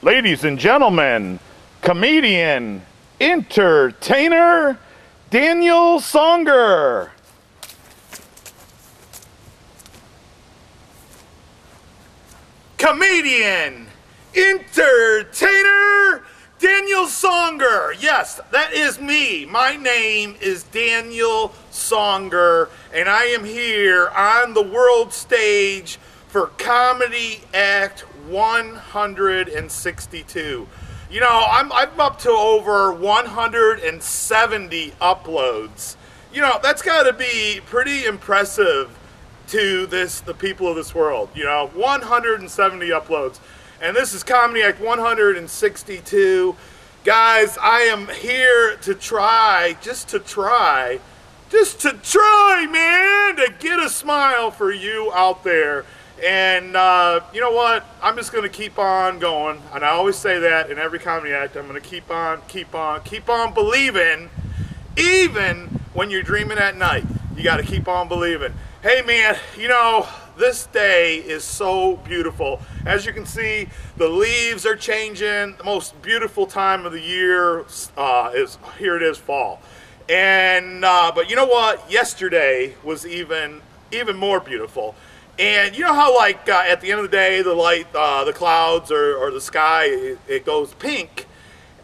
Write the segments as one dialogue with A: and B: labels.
A: Ladies and gentlemen, comedian, entertainer, Daniel Songer. Comedian, entertainer, Daniel Songer. Yes, that is me. My name is Daniel Songer, and I am here on the world stage for Comedy Act 162. You know, I'm up to over 170 uploads. You know, that's got to be pretty impressive to the people of this world. You know, 170 uploads. And this is Comedy Act 162. Guys, I am here to try, just to try, man, to get a smile for you out there. And you know what? I'm just going to keep on going. And I always say that in every comedy act. I'm going to keep on believing. Even when you're dreaming at night, you got to keep on believing. Hey man, you know, this day is so beautiful. As you can see, the leaves are changing. The most beautiful time of the year is fall. And but you know what? Yesterday was even more beautiful. And you know how, like, at the end of the day, the light, the clouds or the sky, it goes pink.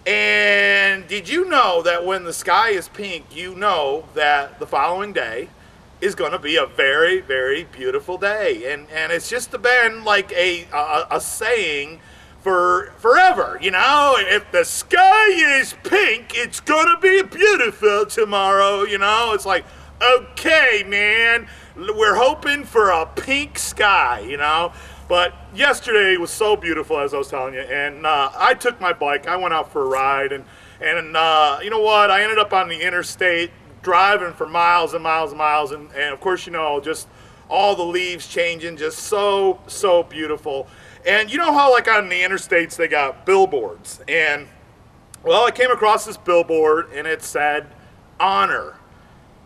A: And did you know that when the sky is pink, you know that the following day is going to be a very, very beautiful day. And it's just been like a saying for forever, you know? If the sky is pink, it's going to be beautiful tomorrow, you know? It's like, okay, man, we're hoping for a pink sky, you know? But yesterday was so beautiful, as I was telling you, and I took my bike, I went out for a ride, and you know what, I ended up on the interstate driving for miles and miles and miles, and of course, you know, just all the leaves changing, just so beautiful. And you know how, like, on the interstates they got billboards, and well, I came across this billboard and it said honor.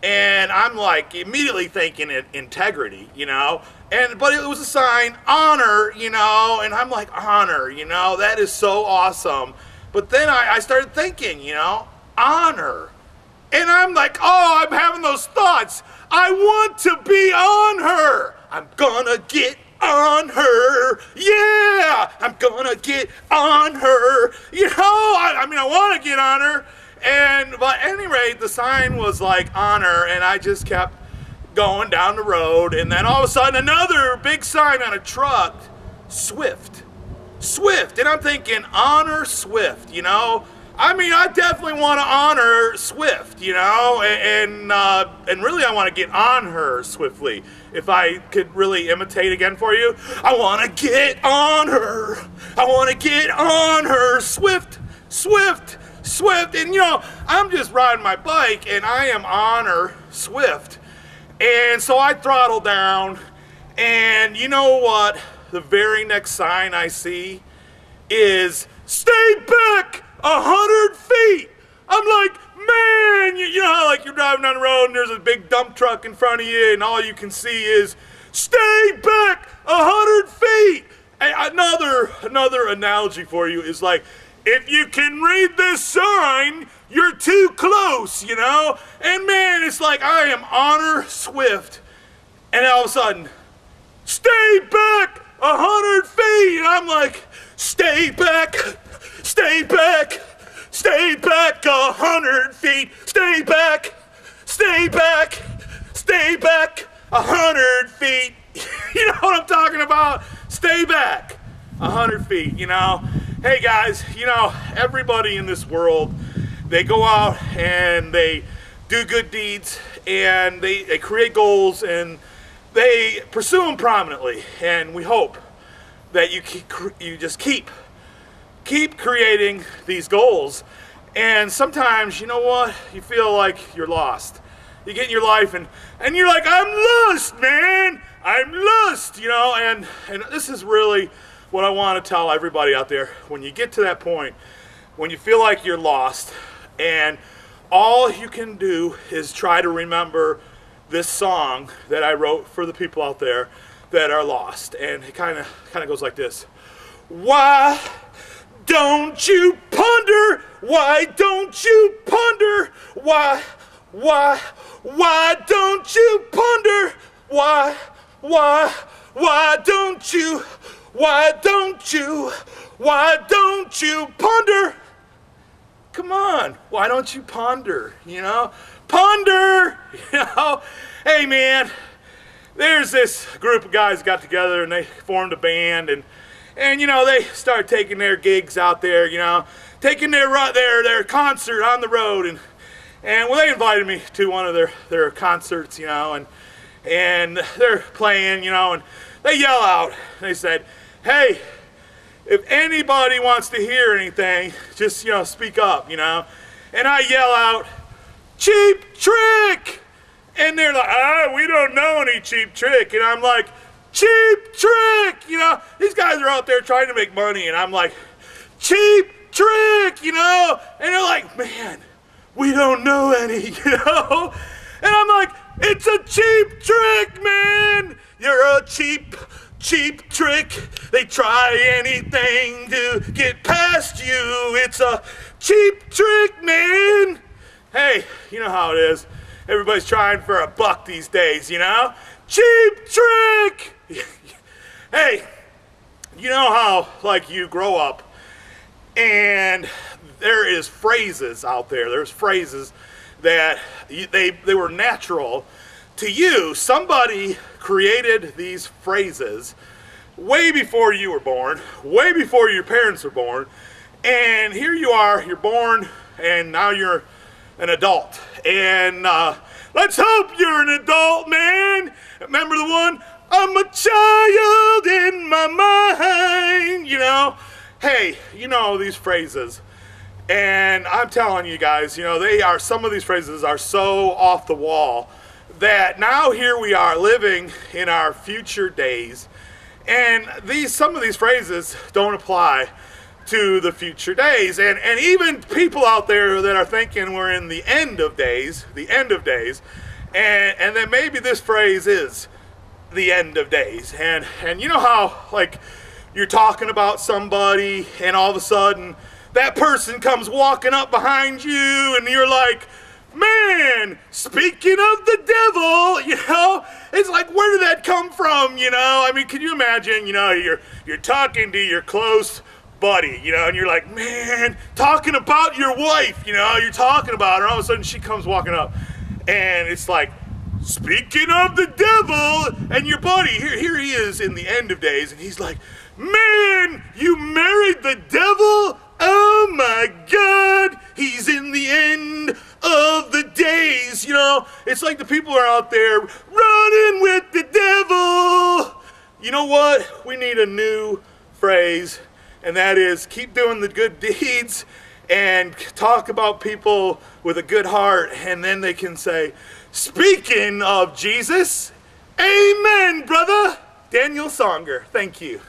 A: And I'm like immediately thinking integrity, you know, but it was a sign, honor, you know, and I'm like, honor, you know, that is so awesome. But then I started thinking, you know, honor. And I'm like, oh, I'm having those thoughts. I want to be on her. I'm gonna get on her. Yeah, I'm gonna get on her. You know, I mean, I want to get on her. But at any rate, the sign was like honor, and I just kept going down the road, and then all of a sudden another big sign on a truck, Swift. And I'm thinking, honor Swift, you know? I mean, I definitely want to honor Swift, you know, and really I want to get on her swiftly. If I could really imitate again for you, I want to get on her. I want to get on her, Swift. And you know, I'm just riding my bike and I am on her, Swift. And so I throttle down, and you know what? The very next sign I see is stay back 100 feet. I'm like, man, you know how, like, you're driving down the road and there's a big dump truck in front of you and all you can see is stay back 100 feet. Another analogy for you is like, if you can read this sign, you're too close, you know? And man, it's like I am honor Swift. And all of a sudden, stay back 100 feet. And I'm like, stay back 100 feet. Stay back 100 feet. You know what I'm talking about? Stay back 100 feet, you know? Hey guys, you know, everybody in this world, they go out and they do good deeds, and they create goals, and they pursue them prominently. And we hope that you just keep creating these goals. And sometimes, you know what, you feel like you're lost. You get in your life and you're like, I'm lost, man. I'm lost, you know. And this is really what I want to tell everybody out there. When you get to that point, when you feel like you're lost, and all you can do is try to remember this song that I wrote for the people out there that are lost. And it kind of goes like this. Why don't you ponder? Why don't you ponder? Why don't you ponder? Why don't you ponder? Come on, why don't you ponder, you know? Ponder, you know? Hey man, there's this group of guys got together and they formed a band and you know, they started taking their gigs out there, you know, taking their concert on the road and well, they invited me to one of their concerts, you know, and they're playing, you know, and they yell out, they said, hey, if anybody wants to hear anything, just, you know, speak up, you know. And I yell out, Cheap Trick! And they're like, we don't know any Cheap Trick. And I'm like, Cheap Trick! You know, these guys are out there trying to make money. And I'm like, Cheap Trick! You know? And they're like, man, we don't know any, you know? And I'm like, it's a cheap trick, man! You're a cheap trick. They try anything to get past you. It's a cheap trick, man. Hey, you know how it is. Everybody's trying for a buck these days, you know? Cheap trick! Hey, you know how, like, you grow up and there is phrases out there. There's phrases that they were natural to you. Somebody created these phrases way before you were born, way before your parents were born, and here you are, you're born, and now you're an adult. And let's hope you're an adult, man. Remember the one? I'm a child in my mind, you know? Hey, you know these phrases. And I'm telling you guys, you know, some of these phrases are so off the wall that now here we are living in our future days, and some of these phrases don't apply to the future days, and even people out there that are thinking we're in the end of days, and then maybe this phrase is the end of days, and you know how, like, you're talking about somebody and all of a sudden that person comes walking up behind you and you're like, man, speaking of the devil, you know, it's like, where did that come from, you know? I mean, can you imagine, you know, you're talking to your close buddy, you know, and you're like, man, talking about your wife, you know, you're talking about her, all of a sudden she comes walking up, and it's like, speaking of the devil, and your buddy, here he is in the end of days, and he's like, man, you married the devil? Oh my God, he's in the end of the days, you know. It's like the people are out there running with the devil. You know what? We need a new phrase, and that is keep doing the good deeds and talk about people with a good heart, and then they can say, speaking of Jesus, amen, brother. Daniel Songer, thank you.